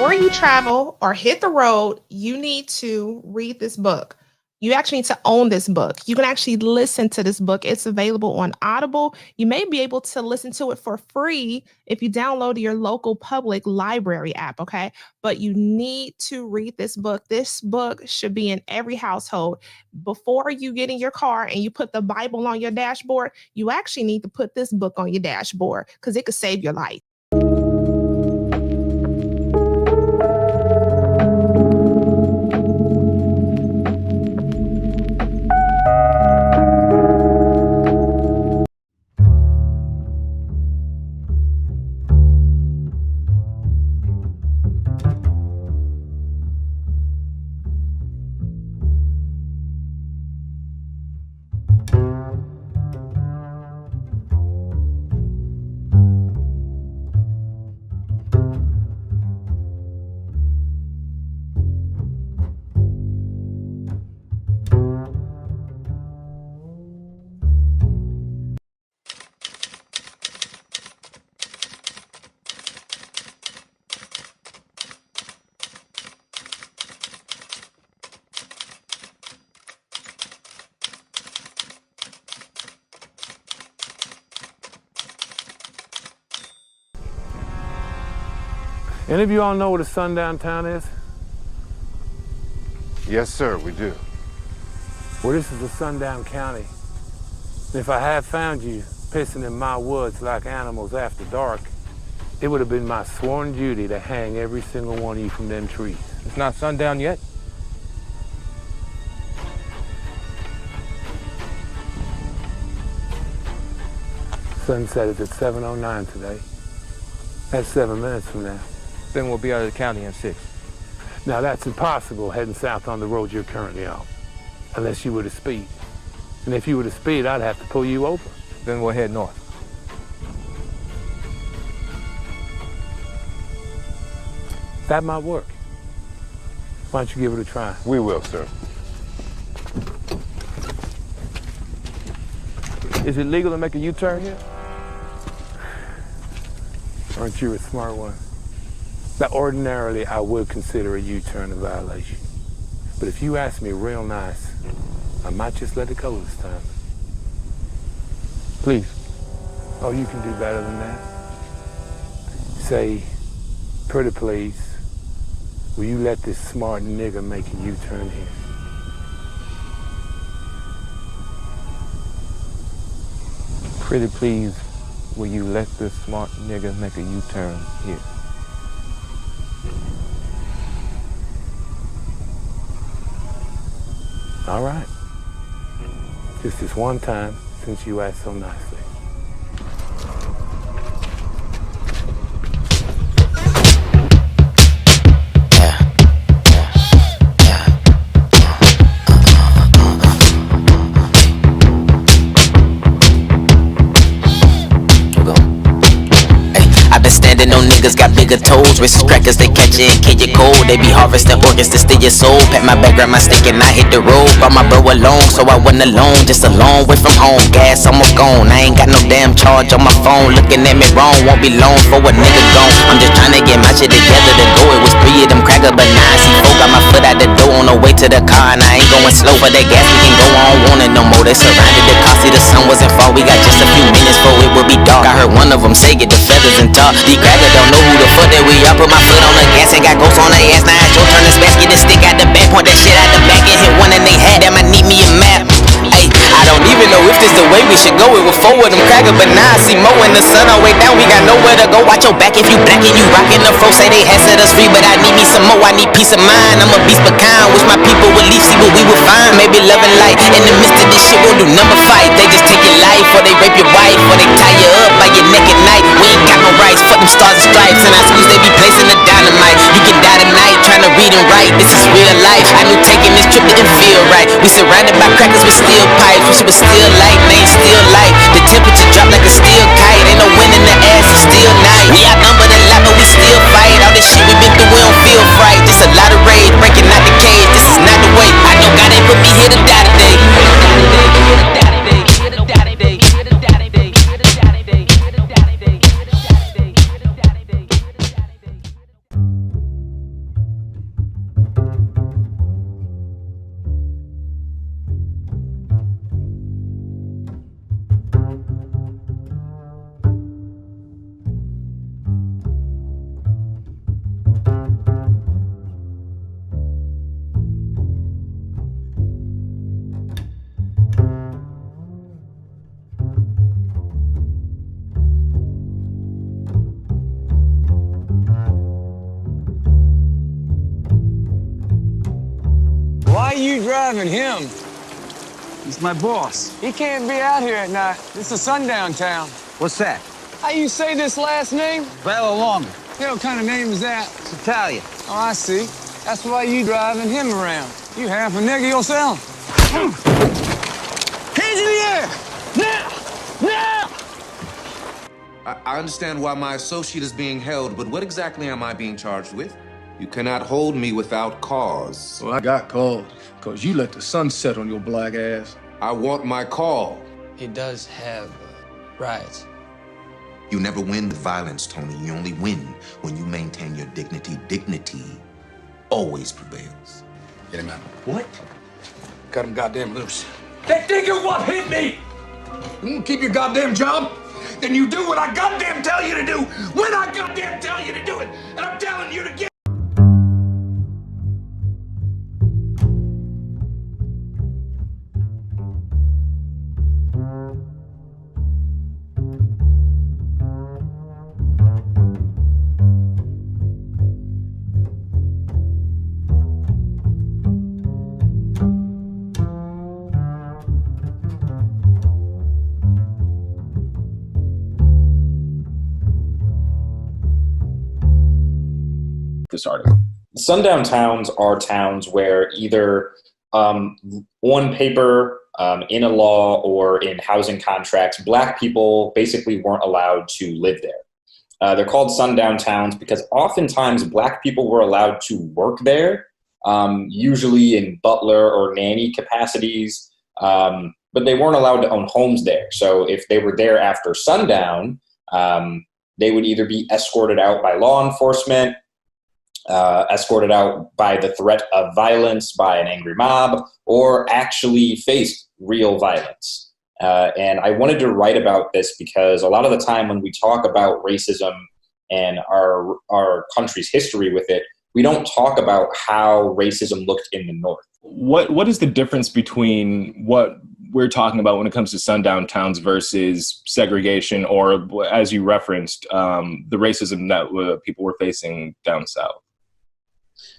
before you travel or hit the road, you need to read this book. You actually need to own this book. You can actually listen to this book. It's available on Audible. You may be able to listen to it for free if you download your local public library app, okay? But you need to read this book. This book should be in every household. Before you get in your car and you put the Bible on your dashboard, you actually need to put this book on your dashboard because it could save your life. Any of you all know what a sundown town is? Yes, sir, we do. Well, this is a sundown county. And if I had found you pissing in my woods like animals after dark, it would have been my sworn duty to hang every single one of you from them trees. It's not sundown yet? Sunset is at 7:09 today. That's 7 minutes from now. Then we'll be out of the county in 6. Now that's impossible heading south on the road you're currently on, unless you were to speed. And if you were to speed, I'd have to pull you over. Then we'll head north. That might work. Why don't you give it a try? We will, sir. Is it legal to make a U-turn here? Aren't you a smart one? Now, ordinarily, I would consider a U-turn a violation. But if you ask me real nice, I might just let it go this time. Please. Oh, you can do better than that. Say, pretty please, will you let this smart nigga make a U-turn here? Pretty please, will you let this smart nigga make a U-turn here? All right. Just this one time, since you asked so nicely. No niggas got bigger toes, wrist crackers, they catch it and kill you cold. They be harvesting organs to steal your soul. Pat my back, grab my stick and I hit the road. Brought my bro along, so I wasn't alone. Just a long way from home, gas almost gone. I ain't got no damn charge on my phone. Looking at me wrong, won't be long for a nigga gone. I'm just trying to get my shit together to go. It was 3 of them cracker, but 9 C4 got my foot out the door on the way to the car. And I ain't going slow for that gas, we can go on, want it no more. They surrounded the car, see the sun wasn't far. We got just a few minutes before it would be dark. I heard one of them say, get the feathers and talk. These crackers don't know who the fuck that we are. Put my foot on the gas and got ghosts on the ass. Now it's your turn to smash. Get the stick out the back, point that shit out the back and hit one in they head. Damn, I need me a map. Ay, I don't even know if this the way we should go. It was 4 of them crackers, but now I see more in the sun all the way down. We got nowhere to go. Watch your back if you black and you rockin' the fro. Say they had set us free, but I need me some more. I need peace of mind. I'm a beast but kind. Wish my people would leave, see what we would find. Maybe love and light. In the midst of this shit, we'll do number 5. They just take your life, or they rape your wife, or they tie you up by your neck at night. We ain't got no rights. Fuck them stars and stripes, and I suppose they be placing the dynamite. You can die tonight trying to read and write. This is real life. I knew taking this trip didn't feel right. We surrounded by crackers with steel pipes. Wish it was still light, man, still light. The temperature dropped like a steel kite. Ain't no wind in the ass, it's still night. We outnumbered a lot, but we still fight. All this shit we been through, we don't feel fright. Just a lot of rage, breaking out the cage. This is not the way. I know God ain't put me here to die today. why you driving him? He's my boss. He can't be out here at night. This is Sundown Town. What's that? How you say this last name? Bella. Yeah, what kind of name is that? It's Italian. Oh, I see. That's why you driving him around. You half a nigger yourself. Hands in the air! Now! Now! I understand why my associate is being held, but what exactly am I being charged with? You cannot hold me without cause. Well, I got called, because you let the sun set on your black ass. I want my call. He does have rights. You never win with violence, Tony. You only win when you maintain your dignity. Dignity always prevails. Get him out. What? Cut him goddamn loose. That nigga what hit me! You want to keep your goddamn job? Then you do what I goddamn tell you to do when I goddamn tell you to do it. And I'm telling you to get. This article. Sundown towns are towns where either on paper, in a law, or in housing contracts, Black people basically weren't allowed to live there. They're called sundown towns because oftentimes Black people were allowed to work there, usually in butler or nanny capacities, but they weren't allowed to own homes there. So if they were there after sundown, they would either be escorted out by law enforcement, escorted out by the threat of violence by an angry mob, or actually faced real violence. And I wanted to write about this because a lot of the time when we talk about racism and our country's history with it, we don't talk about how racism looked in the North. What is the difference between what we're talking about when it comes to sundown towns versus segregation, or as you referenced, the racism that people were facing down south?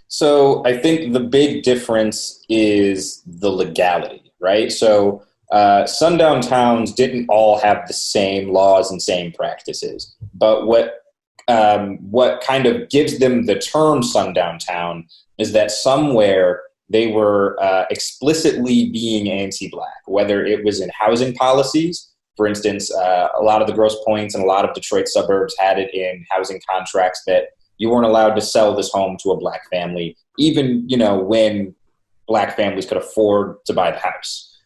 So I think the big difference is the legality, right? So sundown towns didn't all have the same laws and same practices, but what kind of gives them the term sundown town is that somewhere they were explicitly being anti-Black, whether it was in housing policies. For instance, a lot of the Grosse Pointes and a lot of Detroit suburbs had it in housing contracts that you weren't allowed to sell this home to a Black family, even, when Black families could afford to buy the house.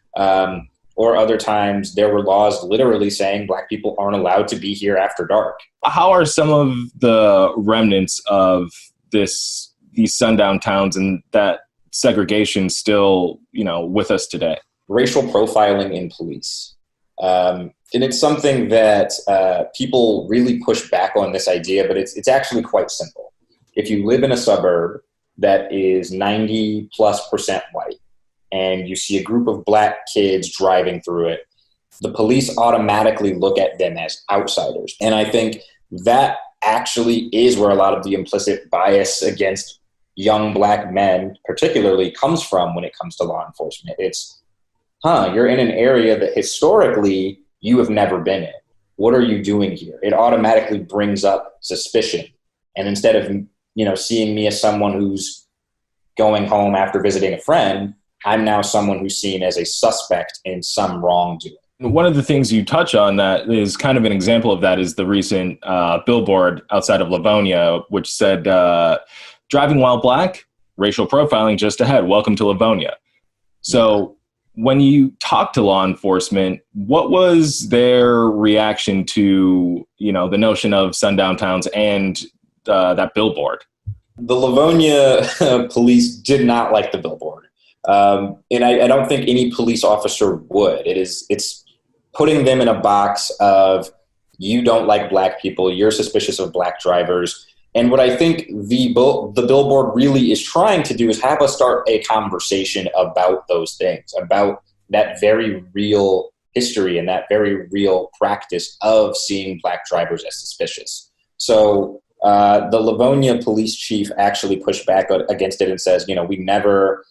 Or other times there were laws literally saying Black people aren't allowed to be here after dark. How are some of the remnants of these sundown towns and that segregation still, with us today? Racial profiling in police. And it's something that people really push back on this idea, but it's actually quite simple. If you live in a suburb that is 90+% white and you see a group of Black kids driving through it, the police automatically look at them as outsiders. And I think that actually is where a lot of the implicit bias against young Black men particularly comes from when it comes to law enforcement. It's, you're in an area that historically you have never been in. What are you doing here? It automatically brings up suspicion. And instead of, seeing me as someone who's going home after visiting a friend, I'm now someone who's seen as a suspect in some wrongdoing. One of the things you touch on that is kind of an example of that is the recent billboard outside of Livonia, which said, driving while Black, racial profiling just ahead. Welcome to Livonia. So when you talk to law enforcement, what was their reaction to, the notion of sundown towns and that billboard? The Livonia police did not like the billboard. And I don't think any police officer would. It's putting them in a box of, you don't like Black people, you're suspicious of Black drivers. And what I think the billboard really is trying to do is have us start a conversation about those things, about that very real history and that very real practice of seeing Black drivers as suspicious. So the Livonia police chief actually pushed back against it and says, we never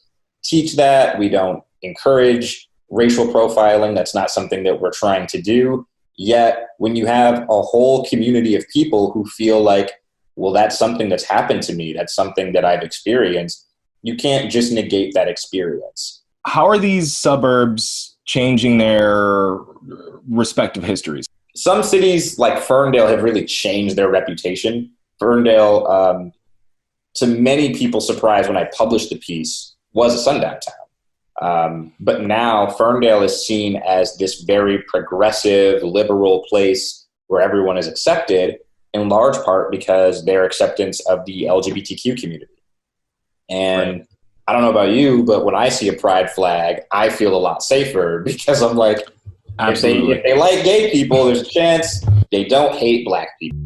teach that. We don't encourage racial profiling. That's not something that we're trying to do. Yet, when you have a whole community of people who feel like, well, that's something that's happened to me, that's something that I've experienced, you can't just negate that experience. How are these suburbs changing their respective histories? Some cities like Ferndale have really changed their reputation. Ferndale, to many people's surprise when I published the piece, was a sundown town. But now Ferndale is seen as this very progressive, liberal place where everyone is accepted, in large part because their acceptance of the LGBTQ community. And right. I don't know about you, but when I see a pride flag, I feel a lot safer because I'm like, if they like gay people, there's a chance they don't hate black people.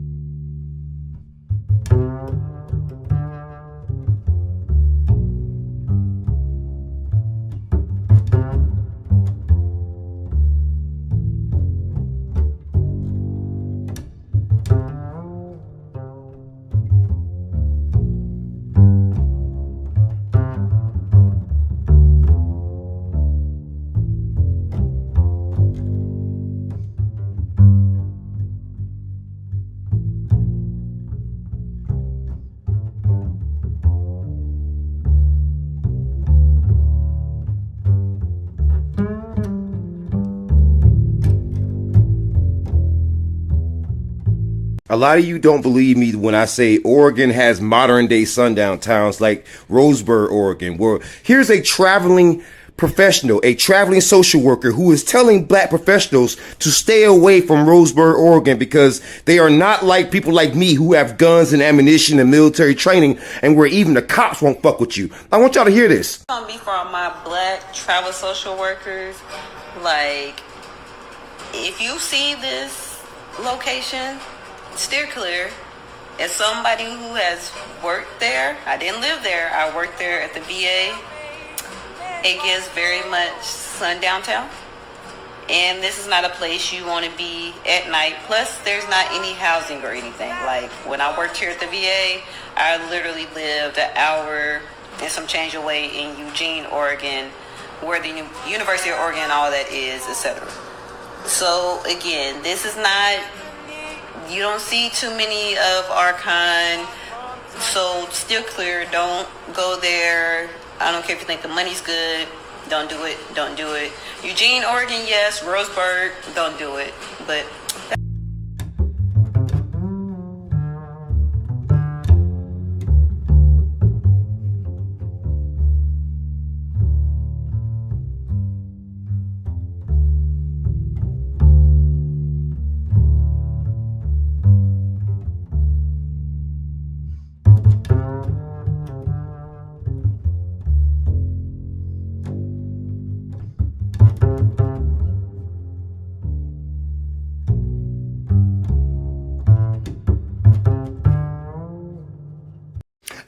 A lot of you don't believe me when I say Oregon has modern day sundown towns like Roseburg, Oregon, where here's a traveling professional, a traveling social worker who is telling black professionals to stay away from Roseburg, Oregon, because they are not like people like me who have guns and ammunition and military training, and where even the cops won't fuck with you. I want y'all to hear this. It's gonna be for my black travel social workers. Like, if you see this location, steer clear. As somebody who has worked there, I didn't live there, I worked there at the VA. It gives very much Sundown Town. And this is not a place you want to be at night. Plus, there's not any housing or anything. Like, when I worked here at the VA, I literally lived an hour and some change away in Eugene, Oregon, where the University of Oregon, all that is, etc. So, again, this is not... You don't see too many of our kind, so steer clear. Don't go there. I don't care if you think the money's good. Don't do it. Don't do it. Eugene, Oregon, yes. Roseburg, don't do it. But...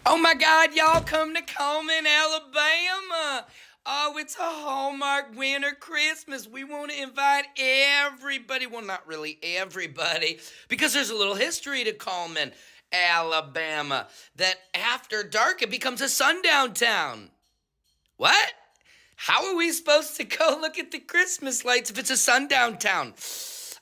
Oh my God, y'all come to Coleman, Alabama. Oh, it's a Hallmark winter Christmas. We want to invite everybody. Well, not really everybody, because there's a little history to Coleman, Alabama, that after dark it becomes a sundown town. What? How are we supposed to go look at the Christmas lights if it's a sundown town?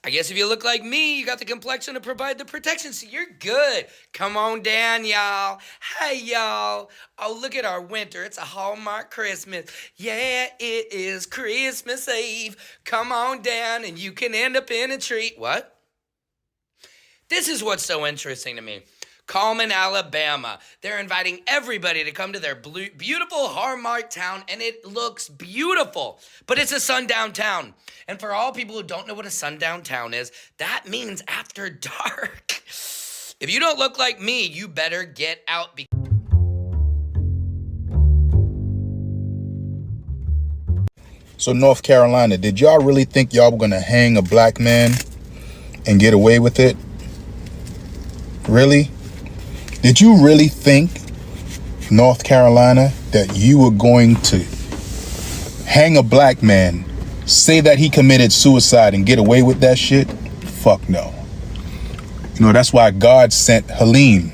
I guess if you look like me, you got the complexion to provide the protection, so you're good. Come on down, y'all. Hey, y'all. Oh, look at our winter. It's a Hallmark Christmas. Yeah, it is Christmas Eve. Come on down, and you can end up in a tree. What? This is what's so interesting to me. Coleman, Alabama. They're inviting everybody to come to their beautiful Hallmark town, and it looks beautiful, but it's a sundown town. And for all people who don't know what a sundown town is, that means after dark. If you don't look like me, you better get out. So North Carolina, did y'all really think y'all were gonna hang a black man and get away with it? Really? Did you really think, North Carolina, that you were going to hang a black man, say that he committed suicide and get away with that shit? Fuck no. You know, that's why God sent Helene,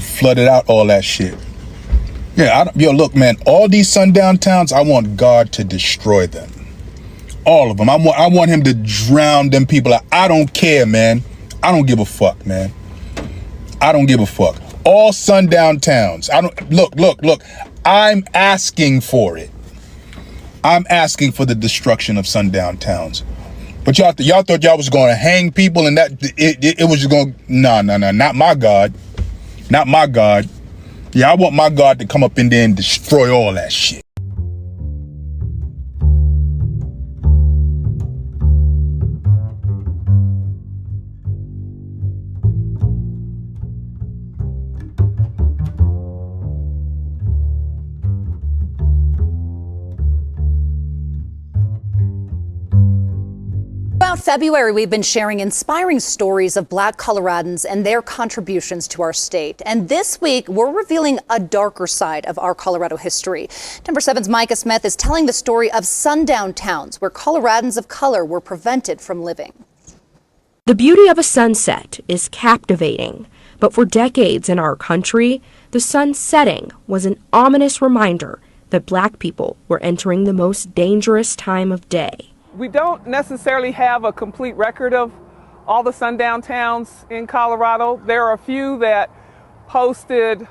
flooded out all that shit. Yeah, look, man, all these sundown towns, I want God to destroy them. All of them. I want him to drown them people out. I don't care, man. I don't give a fuck, man. I don't give a fuck. All sundown towns. Look. I'm asking for it. I'm asking for the destruction of sundown towns. But y'all thought y'all was going to hang people and that it was just going, no, not my God. Not my God. Yeah, I want my God to come up in there and destroy all that shit. Throughout February, we've been sharing inspiring stories of Black Coloradans and their contributions to our state. And this week, we're revealing a darker side of our Colorado history. Denver 7's Micah Smith is telling the story of Sundown Towns, where Coloradans of color were prevented from living. The beauty of a sunset is captivating, but for decades in our country, the sun setting was an ominous reminder that Black people were entering the most dangerous time of day. We don't necessarily have a complete record of all the sundown towns in Colorado. There are a few that posted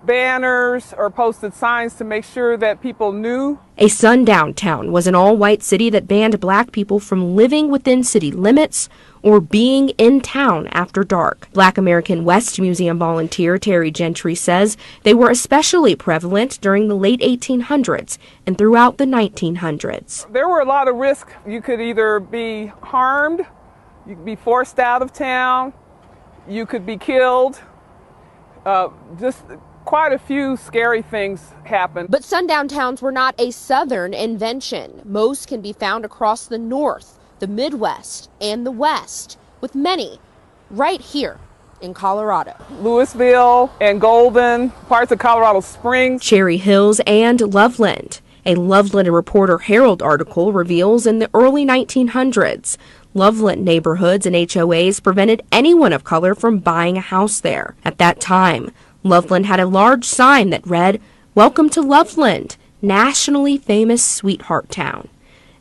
banners or posted signs to make sure that people knew. A sundown town was an all-white city that banned Black people from living within city limits or being in town after dark. Black American West Museum volunteer Terry Gentry says they were especially prevalent during the late 1800s and throughout the 1900s. There were a lot of risks. You could either be harmed, you could be forced out of town, you could be killed. Just quite a few scary things happened. But sundown towns were not a southern invention. Most can be found across the north, the Midwest, and the West, with many right here in Colorado. Louisville and Golden, parts of Colorado Springs, Cherry Hills, and Loveland. A Loveland Reporter Herald article reveals in the early 1900s, Loveland neighborhoods and HOAs prevented anyone of color from buying a house there. At that time, Loveland had a large sign that read, "Welcome to Loveland, nationally famous sweetheart town."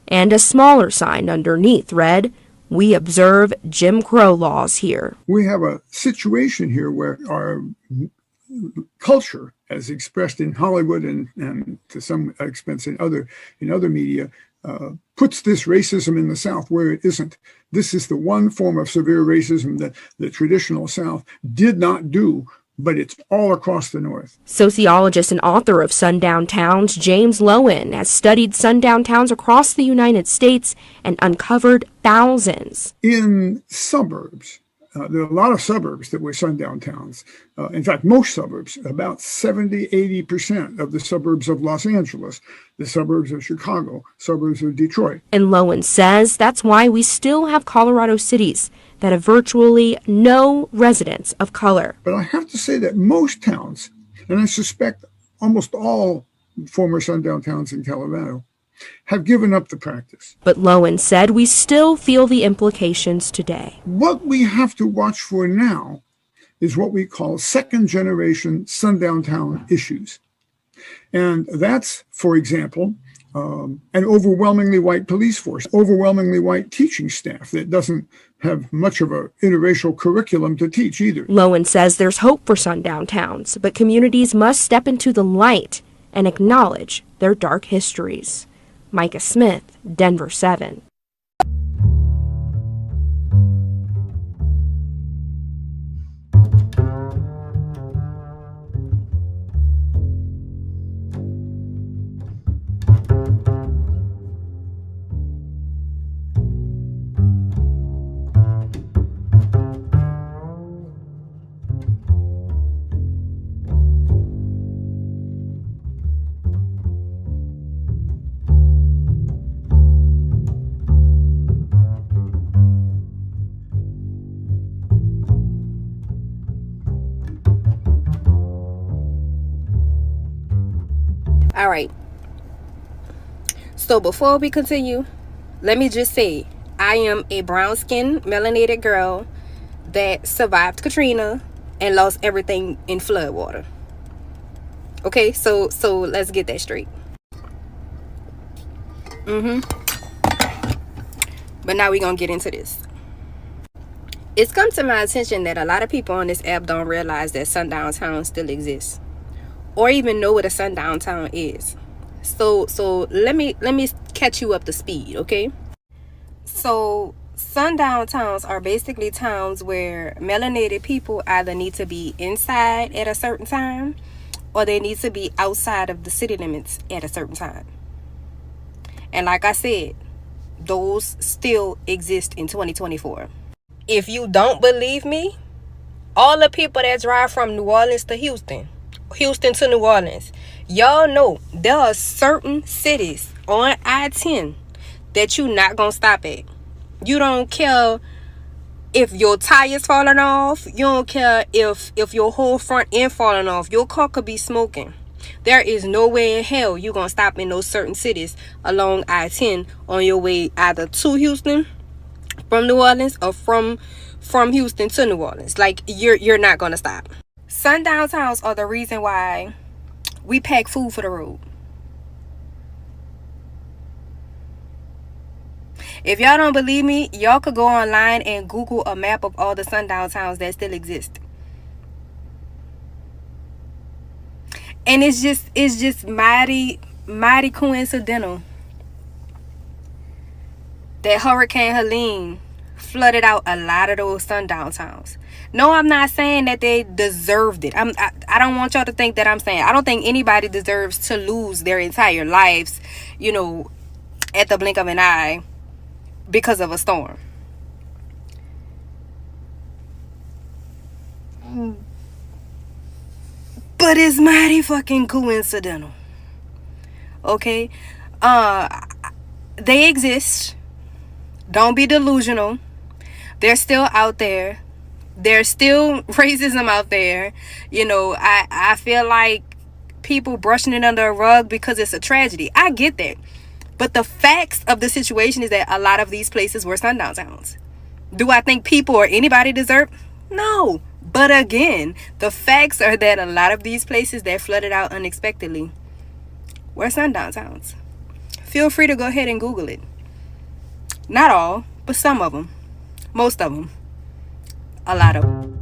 And a smaller sign underneath read, "We observe Jim Crow laws here." We have a situation here where our culture, as expressed in Hollywood and to some extent in other media, puts this racism in the South where it isn't. This is the one form of severe racism that the traditional South did not do, but it's all across the North. Sociologist and author of Sundown Towns, James Lowen, has studied sundown towns across the United States and uncovered thousands. In suburbs, there are a lot of suburbs that were sundown towns. In fact, most suburbs, about 70-80% of the suburbs of Los Angeles, the suburbs of Chicago, suburbs of Detroit. And Lowen says that's why we still have Colorado cities that have virtually no residents of color. But I have to say that most towns, and I suspect almost all former sundown towns in Colorado, have given up the practice. But Lowen said we still feel the implications today. What we have to watch for now is what we call second-generation sundown town issues. And that's, for example, an overwhelmingly white police force, overwhelmingly white teaching staff that doesn't have much of a interracial curriculum to teach either. Lowen says there's hope for sundown towns, but communities must step into the light and acknowledge their dark histories. Micah Smith, Denver 7. All right. So before we continue, let me just say I am a brown-skinned, melanated girl that survived Katrina and lost everything in floodwater. Okay, so let's get that straight. But now we're gonna get into this. It's come to my attention that a lot of people on this app don't realize that Sundown Towns still exists, or even know what a sundown town is. So let me catch you up to speed, okay? So sundown towns are basically towns where melanated people either need to be inside at a certain time, or they need to be outside of the city limits at a certain time. And like I said, those still exist in 2024. If you don't believe me, all the people that drive from New Orleans to Houston to New Orleans, y'all know there are certain cities on I-10 that you not gonna stop at. You don't care if your tires falling off. You don't care if your whole front end falling off. Your car could be smoking. There is no way in hell you gonna stop in those certain cities along I-10 on your way either to Houston from New Orleans, or from Houston to New Orleans. Like, you're not gonna stop. Sundown towns are the reason why we pack food for the road. If y'all don't believe me, y'all could go online and Google a map of all the sundown towns that still exist. And it's just mighty coincidental that Hurricane Helene flooded out a lot of those sundown towns. No, I'm not saying that they deserved it. I don't want y'all to think that I'm saying. I don't think anybody deserves to lose their entire lives, at the blink of an eye because of a storm. But it's mighty fucking coincidental. Okay? They exist. Don't be delusional. They're still out there. There's still racism out there. I feel like people brushing it under a rug because it's a tragedy. I get that. But the facts of the situation is that a lot of these places were sundown towns. Do I think people or anybody deserve? No. But again, the facts are that a lot of these places that flooded out unexpectedly were sundown towns. Feel free to go ahead and Google it. Not all, but some of them. Most of them. A lot of them.